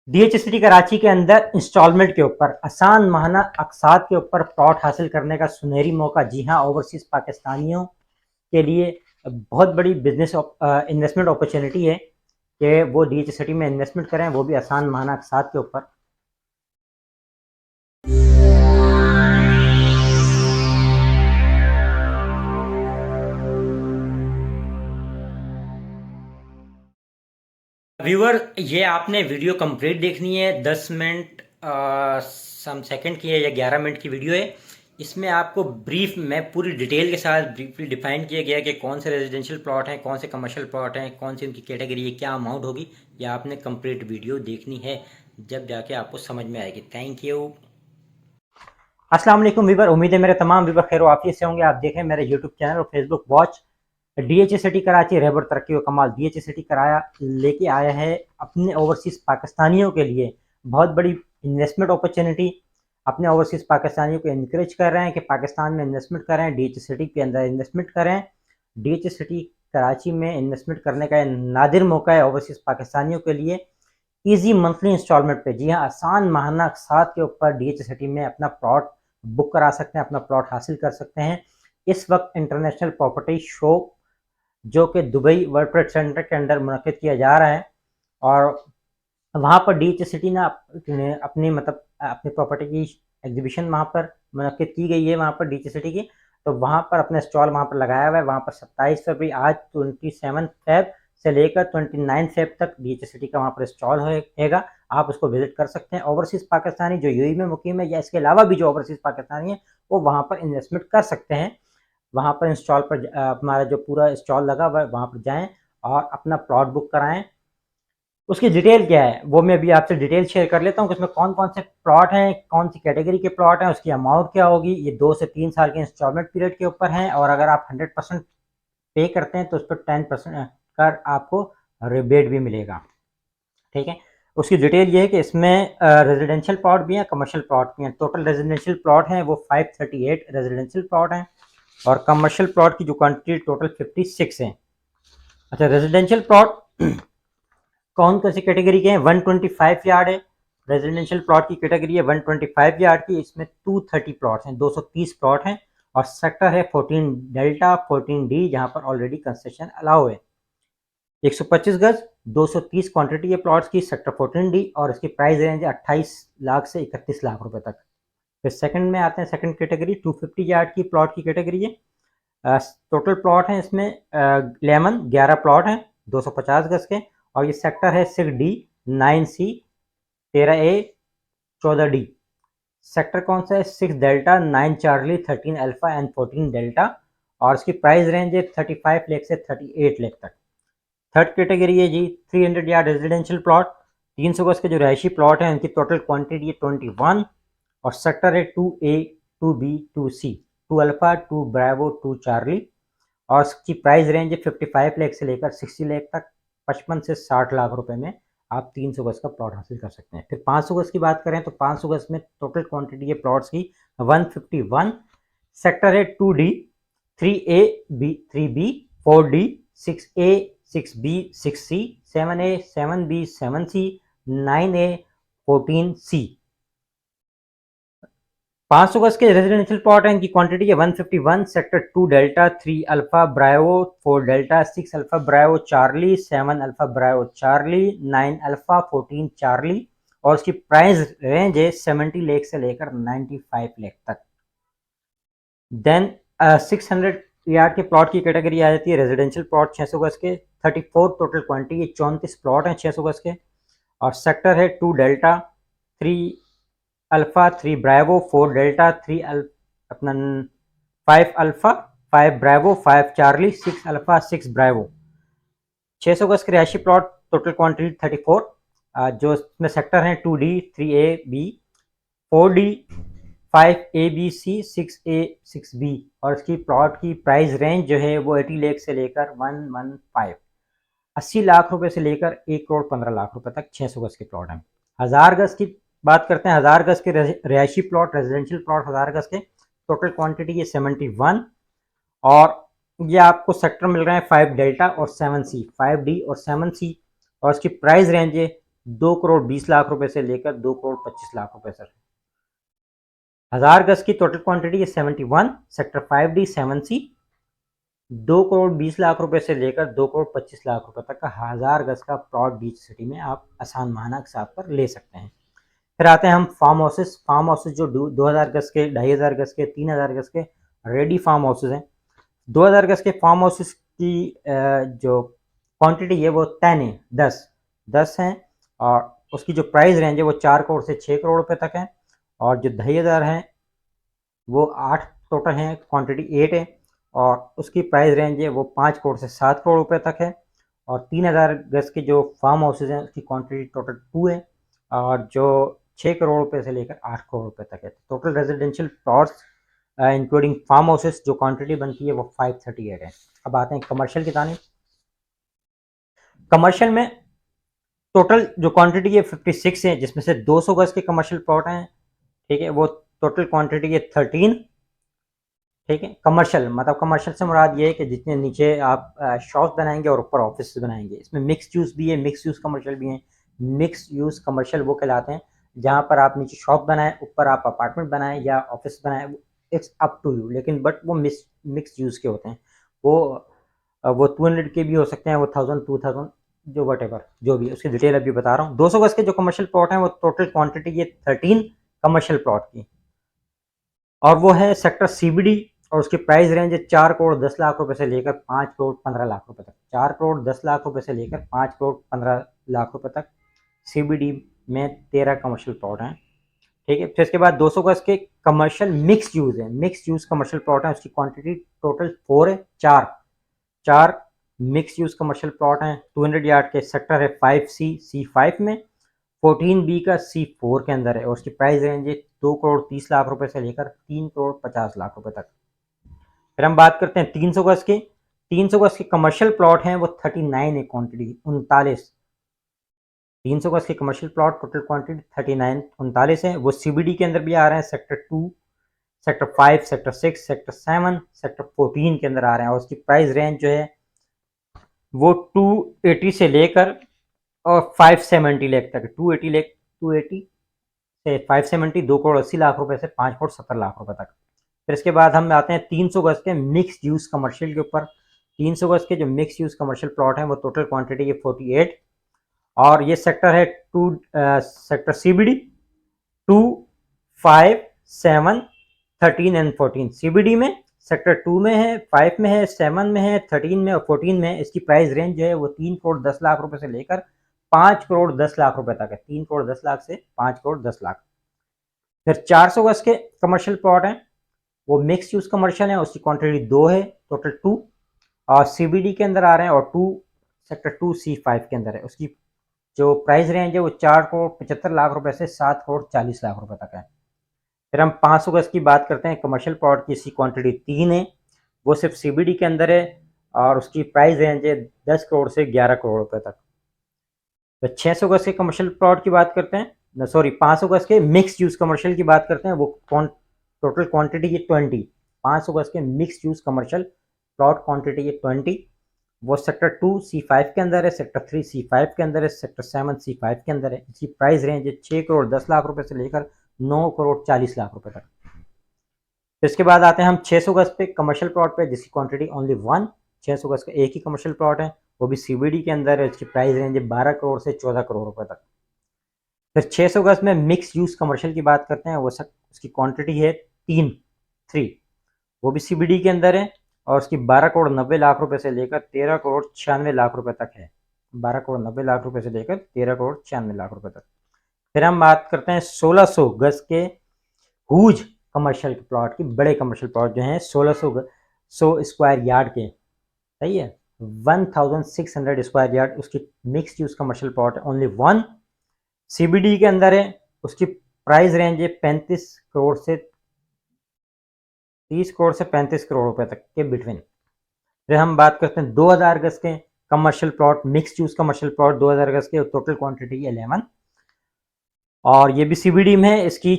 डीएचसीटी कराची के अंदर इंस्टॉलमेंट के ऊपर आसान माहाना अक़सात के ऊपर प्लॉट हासिल करने का सुनहरी मौका। जी हाँ, ओवरसीज़ पाकिस्तानियों के लिए बहुत बड़ी बिजनेस इन्वेस्टमेंट अपॉर्चुनिटी है कि वो डीएचसीटी में इन्वेस्टमेंट करें, वो भी आसान माहाना अक़सात के ऊपर। व्यूअर, ये आपने वीडियो कंप्लीट देखनी है। 10 मिनट सम सेकंड की है या 11 मिनट की वीडियो है। इसमें आपको ब्रीफ में पूरी डिटेल के साथ ब्रीफली डिफाइन किया गया है कि कौन से रेजिडेंशियल प्लॉट हैं, कौन से कमर्शियल प्लॉट हैं, कौन सी उनकी कैटेगरी है, क्या अमाउंट होगी। ये आपने कंप्लीट वीडियो देखनी है, जब जाके आपको समझ में आएगी। Thank you. अस्सलाम वालेकुम व्यूअर, उम्मीद है मेरे तमाम व्यूअर खैर वाफियत से होंगे। आप देखें मेरे यूट्यूब चैनल और फेसबुक वॉच। डीएचसीटी कराची रहबर तरक्की व कमाल डीएचसीटी कराया लेके आया है अपने ओवरसीज़ पाकिस्तानियों के लिए बहुत बड़ी इन्वेस्टमेंट अपॉर्चुनिटी। अपने ओवरसीज़ पाकिस्तानियों को इनक्रेज कर रहे हैं कि पाकिस्तान में इन्वेस्टमेंट करें, डीएचसीटी के अंदर इन्वेस्टमेंट करें। डीएचसीटी कराची में इन्वेस्टमेंट करने का नादिर मौका है ओवरसीज़ पाकिस्तानियों के लिए। ईजी मंथली इंस्टॉलमेंट पे, जी हाँ, आसान माहाना अक़सात के ऊपर डीएचसीटी में अपना प्लॉट बुक करा सकते हैं, अपना प्लॉट हासिल कर सकते हैं। इस वक्त इंटरनेशनल प्रॉपर्टी शो जो कि दुबई वर्ल्ड ट्रेड सेंटर के अंदर मुनक़िद किया जा रहा है, और वहाँ पर डीएचसीटी ने अपनी अपनी प्रॉपर्टी की एग्जीबिशन वहाँ पर मुनक़िद की गई है। वहाँ पर डीएचसीटी की, तो वहाँ पर अपना स्टॉल वहाँ पर लगाया हुआ है। वहाँ पर 27 फरवरी, आज 27 फेब से लेकर 29 फेब तक डीएचसीटी का वहाँ पर स्टॉल होएगा। आप उसको विजिट कर सकते हैं। ओवरसीज़ पाकिस्तानी जो यूएई में मुकीम है या इसके अलावा भी जो ओवरसीज़ पाकिस्तानी है, वो वहाँ पर इन्वेस्टमेंट कर सकते हैं। वहाँ पर इंस्टॉल पर हमारा जो पूरा स्टॉल लगा हुआ है, वहाँ पर जाएँ और अपना प्लॉट बुक कराएँ। उसकी डिटेल क्या है वो मैं अभी आपसे डिटेल शेयर कर लेता हूँ कि उसमें कौन-कौन से प्लॉट हैं, कौन सी कैटेगरी के प्लॉट हैं, उसकी अमाउंट क्या होगी। ये 2 से 3 साल के इंस्टॉलमेंट पीरियड के ऊपर हैं, और अगर आप 100% पे करते हैं तो उस पर 10% का आपको रिबेट भी मिलेगा। ठीक है, उसकी डिटेल ये है कि इसमें रेजिडेंशियल प्लॉट भी हैं, कमर्शियल प्लॉट भी हैं। टोटल रेजिडेंशियल प्लॉट हैं वो 538 रेजिडेंशियल प्लॉट हैं, और कमर्शियल प्लॉट की जो क्वांटिटी टोटल 56 है। अच्छा, रेजिडेंशियल प्लॉट कौन सी कैटेगरी के हैं? 125 यार्ड है रेजिडेंशियल प्लॉट की कैटेगरी है, 125 यार्ड की। इसमें 230 प्लॉट हैं, 230 प्लॉट हैं, और सेक्टर है 14 डेल्टा 14 डी, जहां पर ऑलरेडी कंस्ट्रक्शन अलाउ है। 125 गज, 230 क्वांटिटी है प्लॉट्स की, सेक्टर 14 डी, और इसकी प्राइस रेंज है 28 लाख से 31 लाख रुपए तक। फिर सेकंड में आते हैं, सेकंड कैटेगरी 250 यार्ड की प्लॉट की कैटेगरी है। टोटल प्लॉट है इसमें 11 प्लॉट हैं 250 गज के, और ये सेक्टर है 6D 9C 13A 14D। Sector कौन सा है? 6 delta 9 Charlie 13 alpha and 14 delta, और इसकी प्राइस रेंज है 35 लाख से 38 लाख तक। थर्ड कैटेगरी है जी 300 यार्ड रेजिडेंशियल प्लॉट, 300 गज के जो रहायशी प्लॉट है उनकी टोटल क्वांटिटी है 21, और सेक्टर है 2A 2B 2C 2 alpha 2 Bravo 2 Charlie, और इसकी प्राइस रेंज है 55 लाख से लेकर 60 लाख तक। 55 से 60 लाख रुपए में आप 300 गज का प्लॉट हासिल कर सकते हैं। फिर 500 गज की बात करें तो 500 गज में टोटल क्वांटिटी है प्लॉट्स की 151। सेक्टर है 2D 3A B 3B 4D 6A 6B 6C 7A 7B 7C 9A 14C। 500 गज के रेजिडेंशियल प्लॉट हैं, इनकी क्वांटिटी है 151। Sector 2 delta 3 alpha Bravo 4 delta 6 alpha Bravo Charlie 7 alpha Bravo Charlie 9 alpha 14 Charlie, और उसकी price range है 70 लाख से लेकर 95 लाख तक। देन 600 यार्ड के प्लॉट की कैटेगरी आ जाती है रेजिडेंशियल प्लॉट 600 गज के, 34 टोटल क्वांटिटी है, 34 प्लॉट हैं 600 गज के, और सेक्टर है 2 डेल्टा 3 अल्फा 3 ब्रावो 4 डेल्टा 3 अपना 5 alpha 5 Bravo 5 Charlie 6 alpha 6 Bravo. 600 गज के रिहायशी प्लॉट टोटल क्वांटिटी 34, जो इसमें सेक्टर हैं 2D 3A B 4D 5A B C 6A 6B, और इसकी प्लॉट की प्राइस रेंज जो है वो 80 लाख से लेकर 115 80 लाख रुपए से लेकर 1 करोड़ 15 लाख रुपए तक 600 गज के प्लॉट हैं। 1000 गज की बात करते हैं, 1000 गज के रिहायशी प्लॉट रेजिडेंशियल प्लॉट 1000 गज के, टोटल क्वांटिटी है 71, और ये आपको सेक्टर मिल रहे हैं 5 डेल्टा और 7C 5D और 7C, और इसकी प्राइस रेंज है 2,20,00,000 से लेकर 2,25,00,000 सर। 1000 गज की टोटल क्वांटिटी है 71, सेक्टर 5D 7C। 2,20,00,000 से लेकर 2,25,00,000 तक का 1000 गज का प्लॉट बीच सिटी में आप आसान माना के साथ पर ले सकते हैं। फिर आते हैं हम फार्म हाउसेस। फार्म हाउसेस जो 2000 गज के, 2500 गज के, 3000 गज के रेडी फार्म हाउसेस हैं। 2000 गज के फार्म हाउसेस की जो क्वांटिटी है वो 10 है, 10 हैं। और उसकी जो प्राइस रेंज है वो 4 करोड़ से 6 करोड़ रुपए तक है। और जो 2500 हैं वो 8 टोटल हैं, क्वांटिटी 8 है। और उसकी प्राइस रेंज है वो 5 करोड़ से 7 करोड़ रुपए तक है। और 3000 गज के जो फार्म हाउसेज हैं उसकी क्वांटिटी टोटल 2 है। और जो 6 करोड़ रुपए से लेकर 8 करोड़ रुपए तक है। Total residential plots including farm houses जो क्वांटिटी बनती है वो 538 है। अब आते हैं कमर्शियल की तारीफ। कमर्शियल में टोटल जो क्वांटिटी है 56 है, जिसमें से 200 गज के कमर्शियल प्लॉट हैं। ठीक है, वो टोटल क्वांटिटी है 13। ठीक है, कमर्शियल मतलब कमर्शियल से मुराद ये है कि जितने नीचे आप शॉप्स बनाएंगे और ऊपर ऑफिस बनाएंगे। इसमें मिक्स यूज भी है, मिक्स यूज कमर्शियल भी है। मिक्स यूज कमर्शियल वो कहलाते हैं जहां पर आप नीचे शॉप बनाएं, ऊपर आप अपार्टमेंट बनाएं या ऑफिस बनाएं, इट्स अप टू यू। लेकिन बट वो मिक्स यूज के होते हैं। वो 200 के भी हो सकते हैं, वो 1000 2000 जो वट एवर जो भी, उसकी डिटेल अभी बता रहा हूँ। 200 गज के जो कमर्शियल प्लॉट हैं वो टोटल क्वांटिटी है 13 कमर्शियल प्लॉट की। और वो है सेक्टर सीबीडी। और उसकी प्राइस रेंज है 4 करोड़ 10 लाख रुपए से लेकर 5 करोड़ 15 लाख रुपए तक। 4 करोड़ 10 लाख रुपए से लेकर 5 करोड़ 15 लाख रुपए तक सीबीडी में 13 कमर्शियल प्लॉट हैं। ठीक है, फिर इसके बाद 200 गज के कमर्शियल मिक्स यूज है। मिक्स यूज कमर्शियल प्लॉट है, उसकी क्वांटिटी टोटल 4 है, चार मिक्स यूज कमर्शियल प्लॉट हैं। 200 यार्ड के सेक्टर है 5C C5 में, 14B का C4 के अंदर है। और उसकी प्राइस रेंज है 2 करोड़ 30 लाख रुपए से लेकर 3 करोड़ 50 लाख रुपए तक। फिर हम बात करते हैं 300 गज के। 300 गज के कमर्शियल प्लॉट हैं वो 39 है, क्वांटिटी 39। 300 गज के कमर्शियल प्लॉट टोटल क्वांटिटी 39 39 है। वो सीबीडी के अंदर भी आ रहे हैं, sector 2, sector 5, sector 6, sector 7, sector 14 के अंदर आ रहे हैं। और उसकी प्राइस रेंज जो है वो 280 से लेकर और 570 लाख तक। 280 से 570, 2 करोड़ 80 लाख रुपए से 5 करोड़ 70 लाख रुपए तक। फिर इसके बाद हम आते हैं 300 गज के मिक्स यूज कमर्शियल के ऊपर। 300 गज के जो मिक्स यूज कमर्शियल प्लॉट हैं वो टोटल क्वांटिटी है 48। और ये सेक्टर है सेक्टर सीबीडी 2, 5, 7, 13 एंड 14। सीबीडी में सेक्टर 2 में है, 5 में है, 7 में है, 13 में और 14 में। इसकी प्राइस रेंज जो है वो 3 करोड़ 10 लाख रुपए से लेकर 5 करोड़ 10 लाख रुपए तक है। 3 करोड़ 10 लाख से 5 करोड़ 10 लाख। फिर 400 गज के कमर्शियल प्लॉट हैं, वो मिक्स यूज कमर्शियल है, उसकी क्वांटिटी 2 है, टोटल 2। और सीबीडी के अंदर आ रहे हैं और 2 सेक्टर 2C5 के अंदर है। उसकी जो प्राइस रेंज है वो 4 करोड़ 75 लाख रुपए से 7 करोड़ 40 लाख रुपए तक है। फिर हम 500 गज की बात करते हैं। कमर्शियल प्लॉट की इसकी क्वांटिटी 3 है, वो सिर्फ सीबीडी के अंदर है। और उसकी प्राइस रेंज है 10 करोड़ से 11 करोड़ रुपए तक। तो 600 गज के कमर्शियल प्लॉट की बात करते हैं, सॉरी 500 गज के मिक्स यूज कमर्शियल की बात करते हैं। वो टोटल क्वांटिटी है 20। 500 गज के mix use commercial plot quantity है 20। वो सेक्टर 2C5 के अंदर है, सेक्टर 3C5 के अंदर है, सेक्टर 7C5 के अंदर है। इसकी प्राइस रेंज है 6 करोड़ 10 लाख रुपए से लेकर 9 करोड़ 40 लाख रुपए तक। तो इसके बाद आते हैं हम 600 गज पे कमर्शियल प्लॉट पे, जिसकी क्वांटिटी ओनली 1। 600 गज का एक ही कमर्शियल प्लॉट है, वो भी सीबीडी के अंदर है। इसकी प्राइस रेंज है 12 करोड़ से 14 करोड़ रुपए तक। फिर 600 गज में मिक्स यूज कमर्शियल की बात करते हैं। वो उसकी क्वांटिटी है 3, वो भी सीबीडी के अंदर है। और उसकी 12 करोड़ 90 लाख रुपए से लेकर 13 करोड़ 96 लाख रुपए तक है। 12 करोड़ 90 लाख रुपए से लेकर 13 करोड़ 96 लाख रुपए तक। फिर हम बात करते हैं 1600 गज के हुज कमर्शियल प्लॉट की। बड़े कमर्शियल प्लॉट जो हैं 1600 स्क्वायर यार्ड के, सही है, 1600 स्क्वायर यार्ड उसकी मिक्स यूज कमर्शियल प्लॉट है, ओनली 1। सीबीडी के अंदर है। उसकी प्राइस रेंज है 35 करोड़ से 30 करोड़ से 35 करोड़ रुपए तक के बिटवीन। फिर हम बात करते हैं 2000 गज के commercial plot, mix use commercial plot 2000 गज के, टोटल क्वांटिटी 11। और ये भी सीबीडी में है। इसकी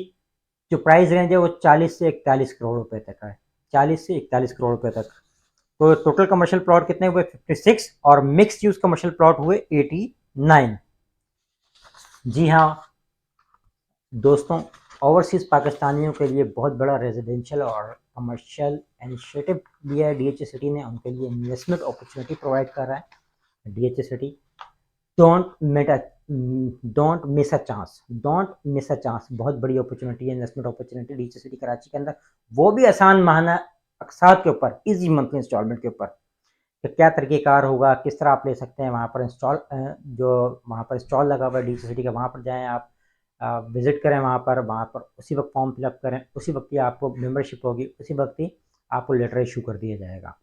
जो प्राइस रेंज है वो 40 से 41 करोड़ रुपए तक है, 40 से 41 करोड़ रुपए तक। तो टोटल कमर्शियल प्लॉट कितने हुए? 56। और मिक्स यूज कमर्शियल प्लॉट हुए 89। जी हाँ दोस्तों, ओवरसीज़ पाकिस्तानियों के लिए बहुत बड़ा रेजिडेंशियल और कमर्शियल इनिशिएटिव लिया है डीएचए सिटी ने। उनके लिए इन्वेस्टमेंट अपॉर्चुनिटी प्रोवाइड कर रहा है DHA city. Don't miss a chance, don't miss a chance. बहुत बड़ी अपॉर्चुनिटी है, investment opportunity DHA city Karachi के अंदर, वो भी आसान माहाना अकसात के ऊपर, इजी मंथली इंस्टॉलमेंट के ऊपर। कि क्या तरीक़ेकार होगा, किस तरह आप ले सकते हैं। वहाँ पर जो वहाँ पर स्टॉल लगा हुआ है डीएचए सिटी का, वहाँ पर जाएँ आप, विज़िट करें वहाँ पर उसी वक्त फॉर्म फिलअप करें, उसी वक्त ही आपको मेंबरशिप होगी, उसी वक्त ही आपको लेटर इशू कर दिया जाएगा।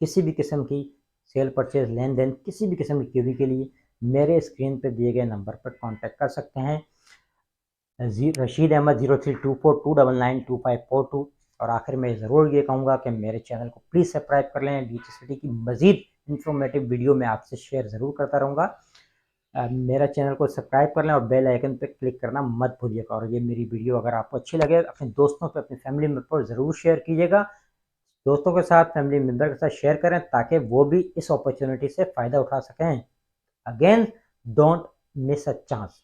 किसी भी किस्म की सेल परचेज लेन देन, किसी भी किस्म की क्यूरी के लिए मेरे स्क्रीन पर दिए गए नंबर पर कांटेक्ट कर सकते हैं। रशीद अहमद 0324299252। और आखिर में ज़रूर ये कहूँगा कि मेरे चैनल को प्लीज़ सब्सक्राइब कर लें। डीएचए सिटी की मज़ीद इंफॉर्मेटिव वीडियो मैं आपसे शेयर ज़रूर करता रहूँगा। मेरा चैनल को सब्सक्राइब कर लें और बेल आइकन पे क्लिक करना मत भूलिएगा। और ये मेरी वीडियो अगर आपको अच्छी लगे, अपने दोस्तों पे, अपनी फैमिली मेम्बर पर ज़रूर शेयर कीजिएगा। दोस्तों के साथ, फैमिली मेम्बर के साथ शेयर करें ताकि वो भी इस अपॉर्चुनिटी से फ़ायदा उठा सकें। Again, don't miss a chance.